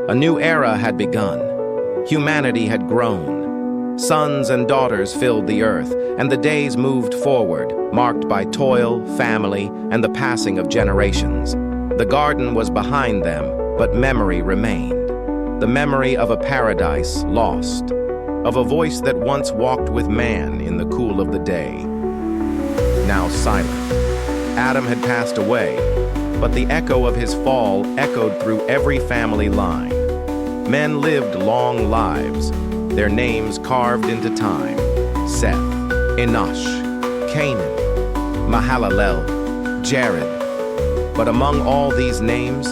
A new era had begun. Humanity had grown. Sons and daughters filled the earth, and the days moved forward, marked by toil, family, and the passing of generations. The garden was behind them, but memory remained. The memory of a paradise lost, of a voice that once walked with man in the cool of the day. Now silent. Adam had passed away, but the echo of his fall echoed through every family line. Men lived long lives, their names carved into time: Seth, Enosh, Canaan, Mahalalel, Jared. But among all these names,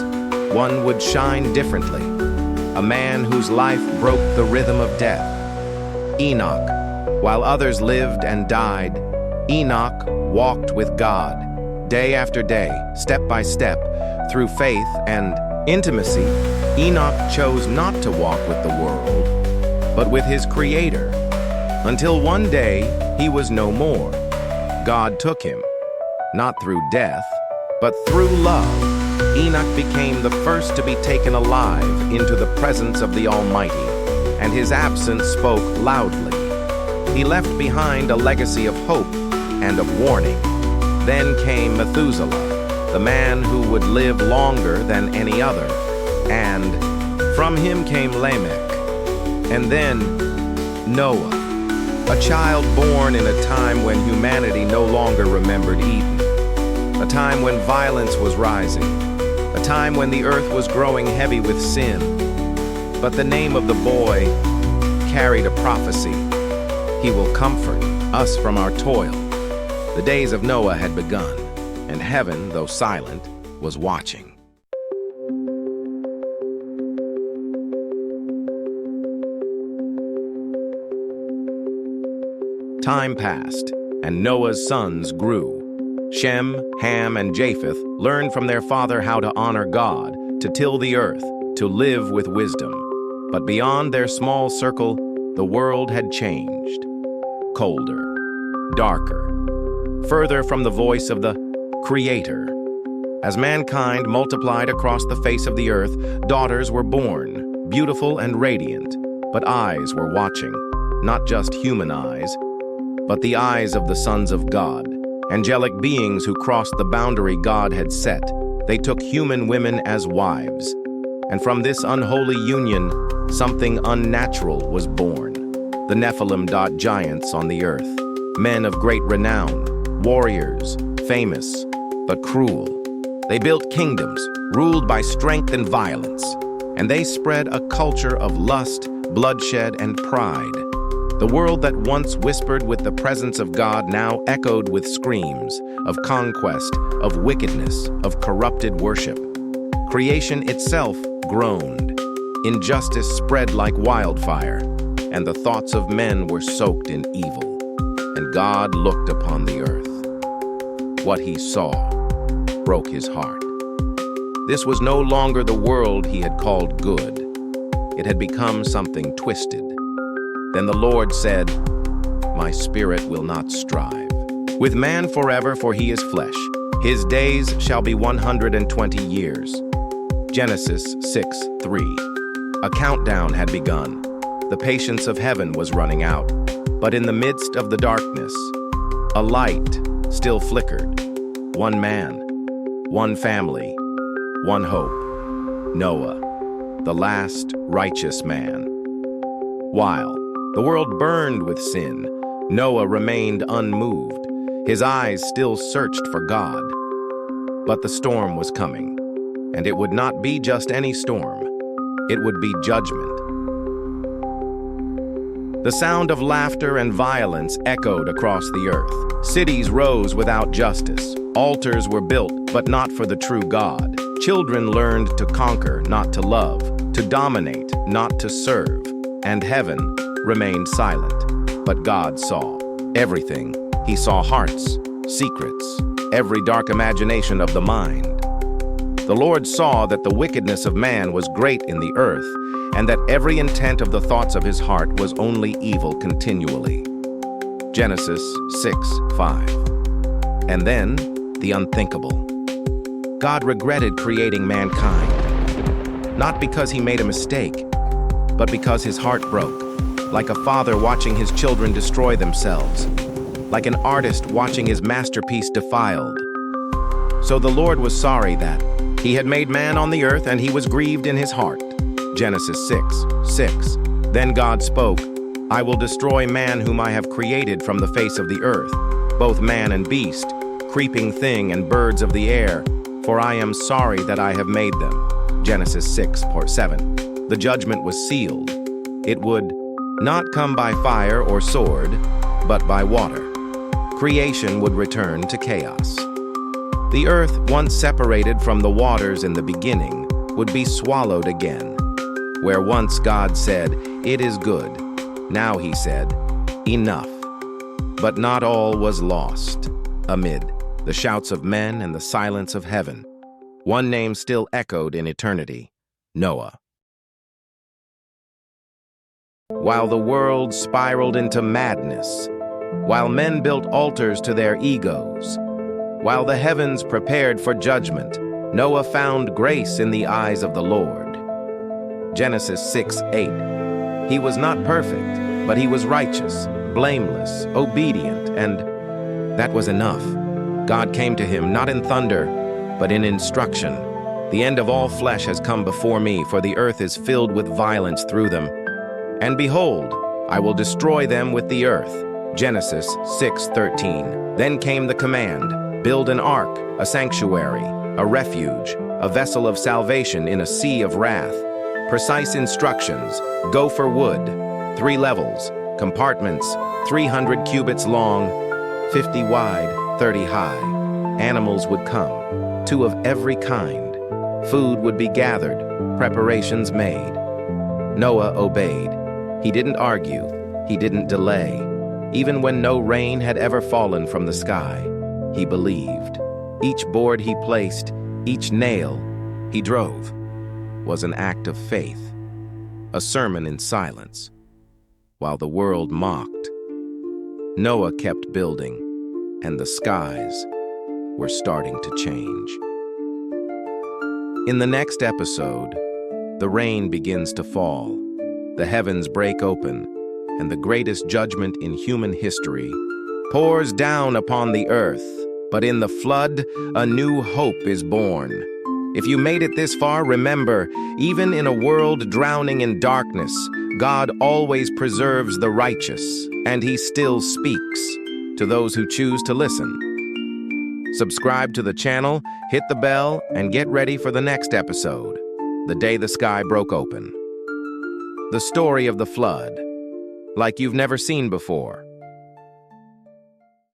one would shine differently, a man whose life broke the rhythm of death. Enoch. While others lived and died, Enoch walked with God, day after day, step by step, through faith and intimacy. Enoch chose not to walk with the world, but with his Creator, until one day he was no more. God took him, not through death, but through love. Enoch became the first to be taken alive into the presence of the Almighty, and his absence spoke loudly. He left behind a legacy of hope and of warning. Then came Methuselah, the man who would live longer than any other, and from him came Lamech, and then Noah, a child born in a time when humanity no longer remembered Eden, a time when violence was rising, a time when the earth was growing heavy with sin. But the name of the boy carried a prophecy. He will comfort us from our toil. The days of Noah had begun, and heaven, though silent, was watching. Time passed, and Noah's sons grew. Shem, Ham, and Japheth learned from their father how to honor God, to till the earth, to live with wisdom. But beyond their small circle, the world had changed. Colder, darker, further from the voice of the Creator. As mankind multiplied across the face of the earth, daughters were born, beautiful and radiant, but eyes were watching, not just human eyes, but the eyes of the sons of God, angelic beings who crossed the boundary God had set. They took human women as wives, and from this unholy union, something unnatural was born. The Nephilim, giants on the earth, men of great renown, warriors, famous, but cruel. They built kingdoms, ruled by strength and violence, and they spread a culture of lust, bloodshed, and pride. The world that once whispered with the presence of God now echoed with screams of conquest, of wickedness, of corrupted worship. Creation itself groaned. Injustice spread like wildfire, and the thoughts of men were soaked in evil. And God looked upon the earth. What he saw broke his heart. This was no longer the world he had called good. It had become something twisted. Then the Lord said, "My spirit will not strive with man forever, for he is flesh. His days shall be 120 years." Genesis 6:3. A countdown had begun. The patience of heaven was running out. But in the midst of the darkness, a light still flickered. One man, one family, one hope. Noah, the last righteous man. While the world burned with sin, Noah remained unmoved. His eyes still searched for God. But the storm was coming, and it would not be just any storm. It would be judgment. The sound of laughter and violence echoed across the earth. Cities rose without justice. Altars were built, but not for the true God. Children learned to conquer, not to love, to dominate, not to serve. And heaven remained silent. But God saw everything. He saw hearts, secrets, every dark imagination of the mind. The Lord saw that the wickedness of man was great in the earth, and that every intent of the thoughts of his heart was only evil continually. Genesis 6:5. And then, the unthinkable. God regretted creating mankind. not because he made a mistake, but because his heart broke, like a father watching his children destroy themselves, like an artist watching his masterpiece defiled. So the Lord was sorry that he had made man on the earth, and he was grieved in his heart. Genesis 6:6. Then God spoke, I will destroy man whom I have created from the face of the earth, both man and beast, creeping thing and birds of the air, for I am sorry that I have made them. Genesis 6:7. The judgment was sealed. It would not come by fire or sword, but by water. Creation would return to chaos. The earth, once separated from the waters in the beginning, would be swallowed again. Where once God said, it is good, now he said, enough. But not all was lost. Amid the shouts of men and the silence of heaven, one name still echoed in eternity, Noah. While the world spiraled into madness, while men built altars to their egos, while the heavens prepared for judgment, Noah found grace in the eyes of the Lord. Genesis 6:8. He was not perfect, but he was righteous, blameless, obedient, and that was enough. God came to him not in thunder, but in instruction. The end of all flesh has come before me, for the earth is filled with violence through them. And behold, I will destroy them with the earth. Genesis 6:13. Then came the command, build an ark, a sanctuary, a refuge, a vessel of salvation in a sea of wrath. Precise instructions, go for wood, 3 levels, compartments, 300 cubits long, 50 wide, 30 high. Animals would come, 2 of every kind. Food would be gathered, preparations made. Noah obeyed. He didn't argue, he didn't delay. Even when no rain had ever fallen from the sky, he believed. Each board he placed, each nail he drove, was an act of faith, a sermon in silence. While the world mocked, Noah kept building, and the skies were starting to change. In the next episode, the rain begins to fall, the heavens break open, and the greatest judgment in human history pours down upon the earth. But in the flood, a new hope is born. If you made it this far, remember, even in a world drowning in darkness, God always preserves the righteous, and he still speaks to those who choose to listen. Subscribe to the channel, hit the bell, and get ready for the next episode, The Day the Sky Broke Open. The story of the flood, like you've never seen before.